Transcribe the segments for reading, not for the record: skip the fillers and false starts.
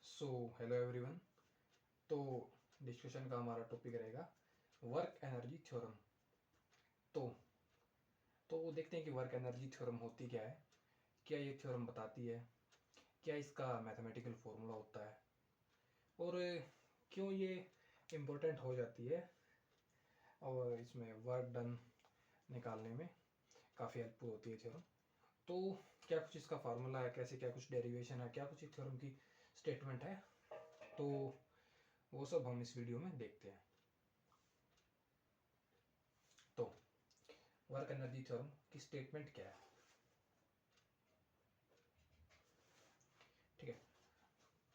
So hello everyone. तो discussion का हमारा टॉपिक रहेगा वर्क एनर्जी थ्योरम। तो देखते हैं कि वर्क एनर्जी थ्योरम होती क्या है, क्या ये थ्योरम बताती है, क्या इसका मैथमेटिकल फॉर्मूला होता है और क्यों ये इम्पोर्टेंट हो जाती है और इसमें वर्क डन निकालने में काफ़ी हेल्पफुल होती है थ्योरम। तो क्या कुछ इसका फार्मूला है, कैसे क्या कुछ डेरिवेशन है, क्या कुछ थ्योरम की स्टेटमेंट है, तो वो सब हम इस वीडियो में देखते हैं। तो वर्क एनर्जी थ्योरम की स्टेटमेंट क्या है, ठीक है।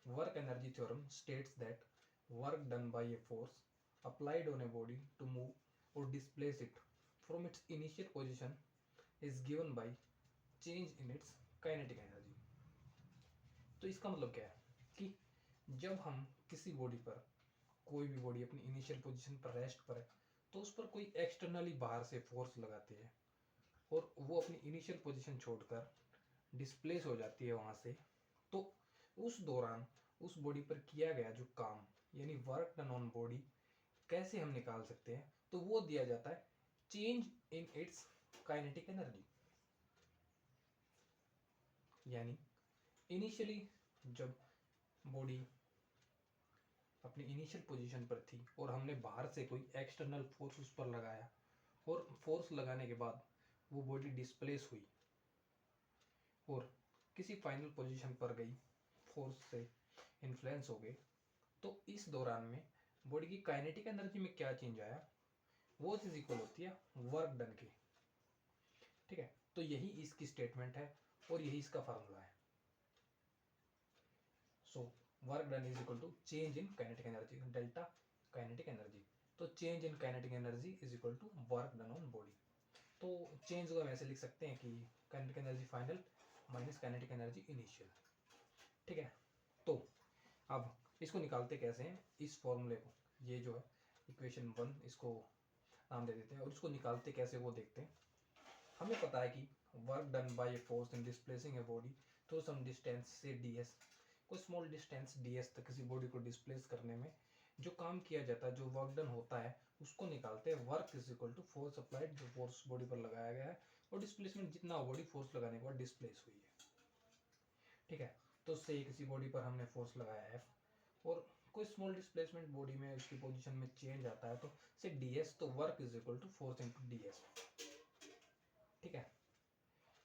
Work energy theorem states that work done by a force applied on a body to move or displace it from its initial position is given by change in its kinetic energy। तो इसका मतलब क्या है कि जब हम किसी body पर, कोई भी बॉडी अपनी इनिशियल पोजीशन पर रेस्ट पर है, तो उस पर कोई एक्सटर्नली बाहर से फोर्स लगाते हैं और वो अपनी इनिशियल पोजीशन छोड़कर डिस्प्लेस हो जाती है वहाँ से, तो उस दौरान उस बॉडी पर किया गया जो काम यानी वर्क डन ऑन बॉडी कैसे हम निकाल सकते हैं, तो वो दिया जाता है change in its kinetic energy. यानी इनिशियली जब बॉडी अपनी इनिशियल पोजीशन पर थी और हमने बाहर से कोई एक्सटर्नल फोर्स उस पर लगाया और फोर्स लगाने के बाद वो बॉडी डिस्प्लेस हुई और किसी फाइनल पोजीशन पर गई, फोर्स से इन्फ्लुएंस हो गए, तो इस दौरान में बॉडी की काइनेटिक एनर्जी में क्या चेंज आया, वो चीज इक्वल होती है वर्क डन की। ठीक है, तो यही इसकी स्टेटमेंट है और यही इसका फार्मूला है। So work done is equal to change in kinetic energy, delta kinetic energy. तो change in kinetic energy is equal to work done on body. तो चेंज को हम ऐसे लिख सकते हैं कि kinetic energy final minus kinetic energy initial. ठीक है, तो अब इसको निकालते कैसे हैं, इस फॉर्मूले को, ये जो है इक्वेशन 1, इसको नाम दे देते हैं और इसको निकालते कैसे वो देखते हैं। हमें पता है कि work done by a force in displacing a body through some distance से ds, कोई स्मॉल डिस्टेंस ds तक किसी बॉडी को डिस्प्लेस करने में जो काम किया जाता है, जो वर्क डन होता है, उसको निकालते हैं। Work is equal to force applied, जो फोर्स बॉडी पर लगाया गया है, और डिस्प्लेसमेंट जितना बॉडी फोर्स लगाने के बाद डिस्प्लेस हुई है। ठीक है, तो से किसी बॉडी पर हमने फोर्स लगाया F और कोई स्मॉल डिस्प्लेसमेंट बॉडी में उसकी पोजीशन में चेंज आता है, तो से ds, तो work is equal to force into ds। ठीक है,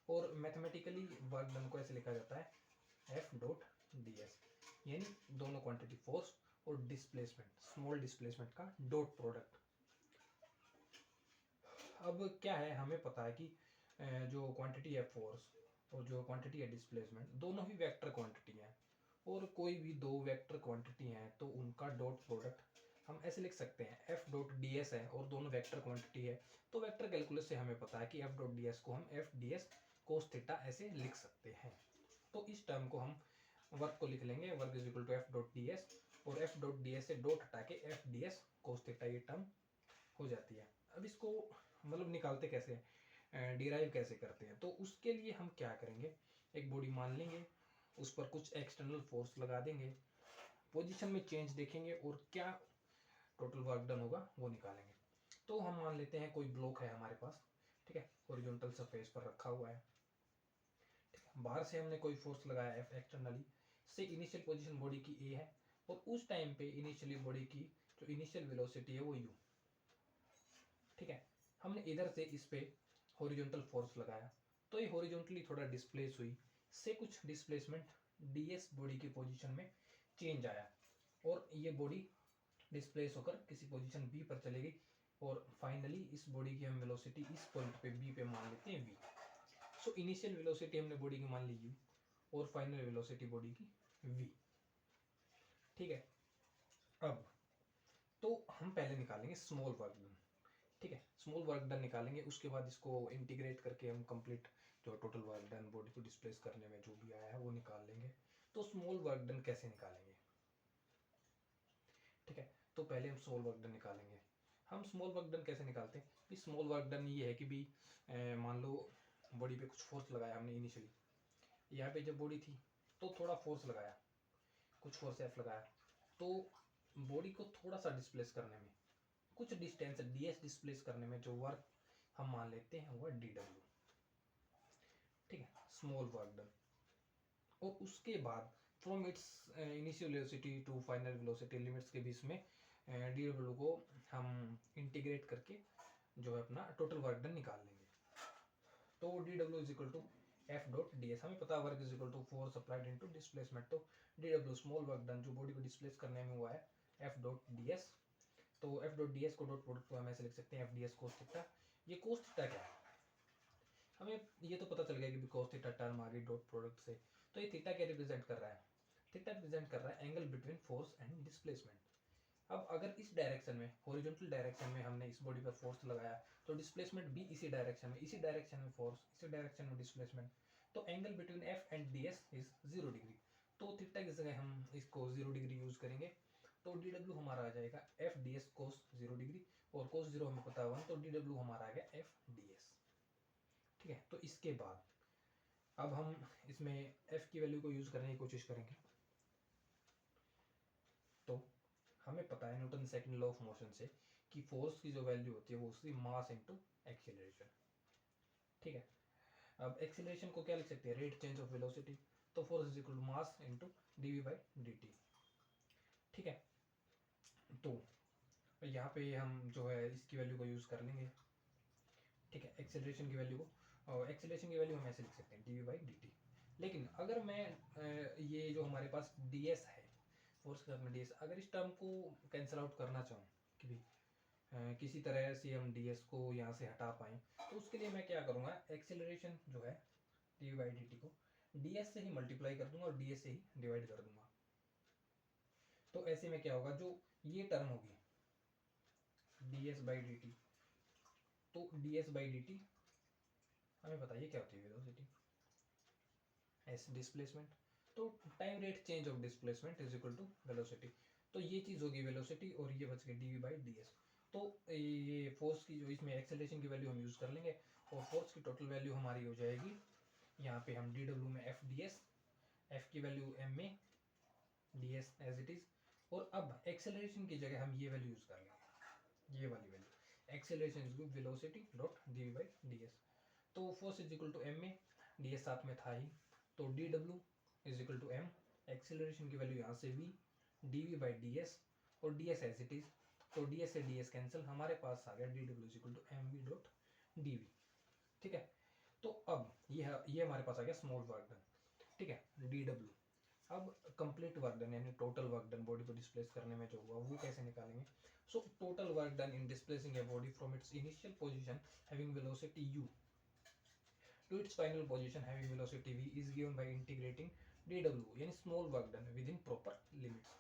और मैथमेटिकली वर्क डन को ऐसे लिखा जाता है F डॉट ds, यानी दोनों क्वांटिटी फोर्स और डिस्प्लेसमेंट, स्मॉल डिस्प्लेसमेंट का डॉट प्रोडक्ट। अब क्या है, हमें पता है कि जो क्वांटिटी है फोर्स और जो क्वांटिटी है डिस्प्लेसमेंट, दोनों ही वेक्टर क्वांटिटी हैं, और कोई भी दो वेक्टर क्वांटिटी हैं तो उनका डॉट प्रोडक्ट हम ऐसे लिख सकते हैं, एफ डॉट डी एस है और दोनों वेक्टर क्वांटिटी है, तो वेक्टर कैलकुलस से हमें पता है कि एफ डॉट डी एस को हम F D S cos theta ऐसे लिख सकते हैं। तो इस टर्म को हम वर्क को लिख लेंगे, work is equal to F dot D S, और एफ डॉट डी एस से डॉट हटा के F D S cos theta ये टर्म हो जाती है। अब इसको मतलब निकालते कैसे हैं, डिराइव कैसे करते हैं, तो उसके लिए हम क्या करेंगे, एक बॉडी मान लेंगे, उस पर कुछ एक्सटर्नल फोर्स लगा देंगे, पोजीशन में चेंज देखेंगे और क्या टोटल वर्क डन होगा वो निकालेंगे। तो हम मान लेते हैं कोई ब्लॉक है हमारे पास, ठीक है, हॉरिजॉन्टल सरफेस पर रखा हुआ है, ठीक है, बाहर से हमने कोई फोर्स लगाया है एक्सटर्नली, से इनिशियल पोजीशन बॉडी की ए है और उस टाइम पे इनिशियली बॉडी की जो इनिशियल वेलोसिटी है वो u। ठीक है, हमने इधर से इस पे हॉरिजॉन्टल फोर्स लगाया, तो ये हॉरिजॉन्टली थोड़ा डिस्प्लेस हुई, से कुछ डिस्प्लेसमेंट ds बॉडी की पोजीशन में चेंज आया और ये बॉडी डिस्प्लेस होकर किसी पोजीशन b पर चलेगी और फाइनली इस बॉडी की हम वेलोसिटी इस पॉइंट पे b पे मान लेते हैं v। सो इनिशियल वेलोसिटी हमने बॉडी की मान ली u और फाइनल वेलोसिटी बॉडी की v। ठीक है, अब तो हम पहले निकालेंगे स्मॉल वर्क डन। ठीक है, स्मॉल वर्क डन निकालेंगे, उसके बाद इसको इंटीग्रेट करके हम कंप्लीट जो टोटल वर्क डन बॉडी को डिस्प्लेस करने में जो भी आया है वो निकाल लेंगे। तो स्मॉल वर्क डन कैसे निकालेंगे, ठीक है, तो पहले हम स्मॉल वर्क डन निकालेंगे। हम स्मॉल वर्क डन कैसे निकालते हैं, भी स्मॉल वर्क डन ये है कि भी मान लो बॉडी पे कुछ फोर्स लगाया हमने इनिशियली, यहाँ पे जब बॉडी थी तो थोड़ा फोर्स लगाया, कुछ फोर्स एफ लगाया, तो बॉडी को थोड़ा सा डिस्प्लेस करने में, कुछ डिस्टेंस ds डिस्प्लेस करने में जो वर्क हम मान लेते हैं वो dw, ठीक है, स्मॉल वर्क डन। और उसके बाद from its initial velocity to final velocity limits के बीच में dw को हम इंटीग्रेट करके जो है अपना टोटल वर्क डन निकाल लेंगे। तो dw is equal to F dot D S, हमें पता है work is equal to force applied into displacement, तो dw स्मॉल वर्क डन जो बॉडी को डिस्प्लेस करने में हुआ है एफ डॉट डी एस। तो एफ डॉट डी एस को डॉट प्रोडक्ट को हम ऐसे लिख सकते हैं F D S cos theta. ये कोस थीटा क्या है, हमें ये तो पता चल गया कि कोस थीटा टर्म आ गई डॉट प्रोडक्ट से। तो ये थीटा क्या रिप्रेजेंट कर रहा है, थीटा रिप्रेजेंट कर रहा है angle between force and displacement. अब अगर इस डायरेक्शन में, हॉरिजॉन्टल डायरेक्शन में हमने इस बॉडी पर फोर्स लगाया, तो डिस्प्लेसमेंट भी इसी डायरेक्शन में फोर्स, इसी डायरेक्शन में डिस्प्लेसमेंट, तो angle between F and D S is 0 degree. तो थीटा की जगह हम इसको 0 डिग्री यूज करेंगे, तो डी डब्ल्यू हमारा आ जाएगा एफ डी एस कोस 0 डिग्री, और कोस 0 हमें पता हुआ, तो डी डब्ल्यू हमारा आ गया एफ डी एस, ठीक है। तो इसके बाद अब हम इसमें एफ की वैल्यू को यूज करने की कोशिश करेंगे। तो हमें पता है Newton second law of motion से कि फोर्स की जो वैल्यू होती है वो उसकी मास इनटू एक्सीलरेशन, ठीक है। अब एक्सीलरेशन को क्या लिख सकते हैं, रेट चेंज ऑफ वेलोसिटी, तो force is equal to mass into DV by dt, ठीक है। तो यहाँ पे हम जो है इसकी वैल्यू को यूज कर लेंगे, ठीक है, एक्सेलरेशन की वैल्यू को, और एक्सेलरेशन की वैल्यू हम ऐसे लिख सकते हैं D we by D T. लेकिन अगर मैं ये जो हमारे पास डी एस है, फोर्स के साथ में डी एस, अगर इस टर्म को कैंसिल आउट करना चाहूँ कि भी किसी तरह से हम डी एस को यहाँ से हटा पाएँ, तो उसके लिए मैं क्या करूँगा, एक्सेलरेशन जो है D we by D T को डी एस से ही मल्टीप्लाई कर दूंगा और डी एस से ही डिवाइड कर दूंगा। तो ऐसे में क्या होगा, जो ये टर्म होगी d s by D t, तो d s by D t हमें बताइए क्या होती है, वेलोसिटी एस डिस्प्लेसमेंट, तो time rate change of displacement is equal to velocity. तो ये चीज़ होगी वेलोसिटी, और ये बच गई d we by d S. तो ये फोर्स की जो इसमें एक्सेलरेशन की वैल्यू हम यूज़ कर लेंगे, और फोर्स की टोटल वैल्यू हमारी हो जाएगी, यहाँ पे हम डी डब्ल्यू में एफ डी एस, एफ की वैल्यू एम में, D S as it is, और अब एक्सेलरेशन की जगह हम ये वैल्यू यूज़ कर लेंगे, ये वाली value, acceleration is velocity dot D we by d S. तो force is equal to m में, डी एस साथ में था ही, तो d W is equal to m, acceleration की वैल्यू यहाँ से v, D we by d S, और d S as it is, तो डी एस से डी एस कैंसिल, हमारे पास आ गया d W is equal to M we dot D we, ठीक है। तो अब ये हमारे पास आ गया स्मॉल वर्क डन, ठीक है, डी डब्ल्यू। अब कंप्लीट वर्क डन यानी टोटल वर्क डन, बॉडी को डिस्प्लेस करने में जो हुआ वो कैसे निकालेंगे। So total work done in displacing a body from its initial position having velocity u to its final position having velocity v is given by integrating dw यानी small work done with in proper limits.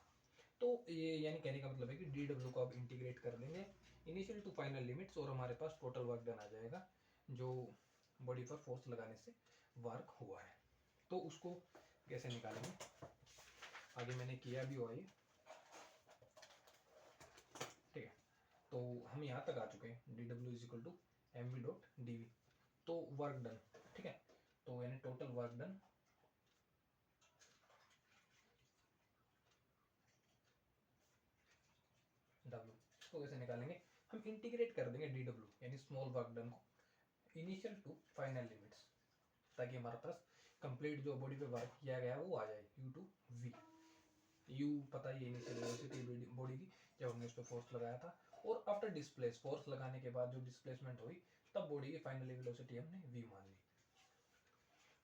तो ये यानी कहने का मतलब है कि dw को अब इंटीग्रेट कर लेंगे इनिशियल टू फाइनल लिमिट्स, और हमारे पास टोटल वर्क डन आ जाएगा जो बॉडी पर फोर्स लगाने से वर्क हुआ है। तो उसको कैसे निकालेंगे, आगे मैंने किया भी हुआ ये, ठीक है। तो हम यहाँ तक आ चुके हैं, D W is equal to M we dot D V, तो वर्क डन, ठीक है। तो यानी टोटल वर्क डन डब्ल्यू, इसको कैसे निकालेंगे, हम इंटीग्रेट कर देंगे डी डब्ल्यू यानी स्मॉल वर्क डन को इनिशियल टू फाइनल लिमिट्स, ताकि हमारे पास कंप्लीट जो बॉडी पे वर्क किया गया वो आ जाए यू टू वी। यू पता ही इनिशियल वेलोसिटी बॉडी की जब हमने उस पर फोर्स लगाया था, और आफ्टर डिस्प्लेस फोर्स लगाने के बाद जो डिस्प्लेसमेंट हुई तब बॉडी की फाइनली वेलोसिटी हमने वी मान ली।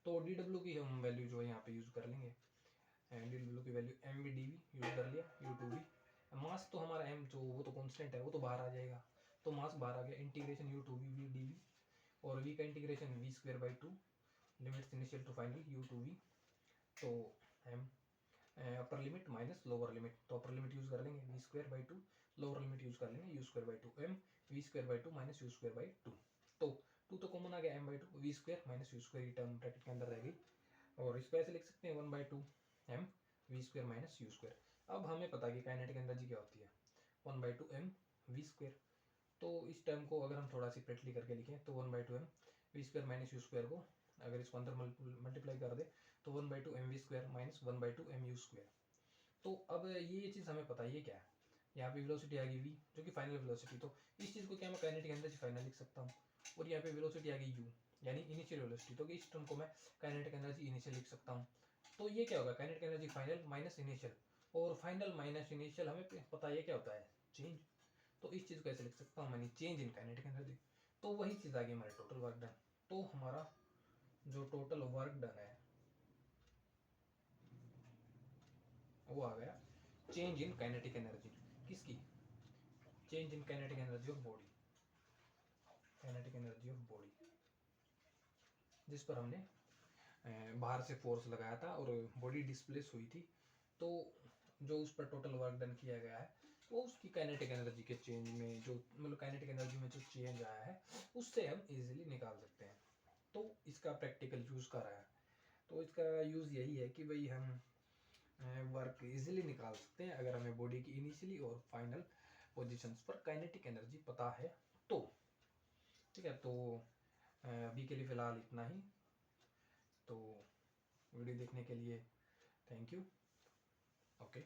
तो डी डब्ल्यू की हम वैल्यू जो है यहाँ पे यूज कर लेंगे, डी डब्ल्यू की value M V D V use कर लिया, यू टू वी। मास तो हमारा एम जो वो तो कॉन्स्टेंट है, वो तो बाहर आ जाएगा, तो मास बाहर आ गया, integration u to v v D v, और वी का integration v square by two, limits initial to final u to v, तो m upper limit minus lower limit, तो अपर लिमिट यूज कर लेंगे v square by two, lower limit use कर लेंगे u square by two, M we square by two minus you square by two, तो two तो common आ गया, m by two, V square minus you square term bracket के अंदर रह गई, और इसको ऐसे लिख सकते हैं one by two M we square minus you square. अब हमें पता है कि काइनेटिक एनर्जी क्या होती है, one by two M we square, तो इस टर्म को अगर हम थोड़ा सेपरेटली करके लिखें तो one by two M we square minus you square को अगर इसको अंदर मल्टीप्लाई कर दे तो one by two M we square minus one by two M U square, तो अब ये चीज़ हमें पता है ये क्या है, यहाँ पे वेलोसिटी आ गई v जो कि फाइनल वेलोसिटी, तो इस चीज़ को क्या मैं काइनेटिक एनर्जी फाइनल लिख सकता हूँ, और यहाँ पे वेलोसिटी आ गई u यानी इनिशियल वेलोसिटी, तो इस टर्म को मैं काइनेटिक एनर्जी इनिशियल लिख सकता हूँ। तो ये क्या होगा, kinetic energy final minus initial, और फाइनल माइनस इनिशियल हमें पता है ये क्या होता है, चेंज। तो इस चीज़ को ऐसे लिख सकता हूँ मैंने, चेंज इन काइनेटिक एनर्जी। तो वही चीज़ आ गई हमारे टोटल वर्क डन। तो हमारा जो टोटल वर्क डन है वो आ गया चेंज इन काइनेटिक एनर्जी, किसकी, change in kinetic energy of body, kinetic energy of body, जिस पर हमने बाहर से फोर्स लगाया था और बॉडी डिस्प्लेस हुई थी। तो जो उस पर टोटल वर्क डन किया गया है वो उसकी काइनेटिक एनर्जी के चेंज में जो मतलब काइनेटिक एनर्जी में जो चेंज आया है उससे हम इजीली निकाल सकते हैं। तो इसका प्रैक्टिकल यूज़ कर रहा है, तो इसका यूज़ यही है कि भाई हम वर्क इजीली निकाल सकते हैं अगर हमें बॉडी की इनिशियली और फाइनल पोजीशंस पर काइनेटिक एनर्जी पता है तो। ठीक है, तो अभी के लिए फ़िलहाल इतना ही। तो वीडियो देखने के लिए थैंक यू। ओके।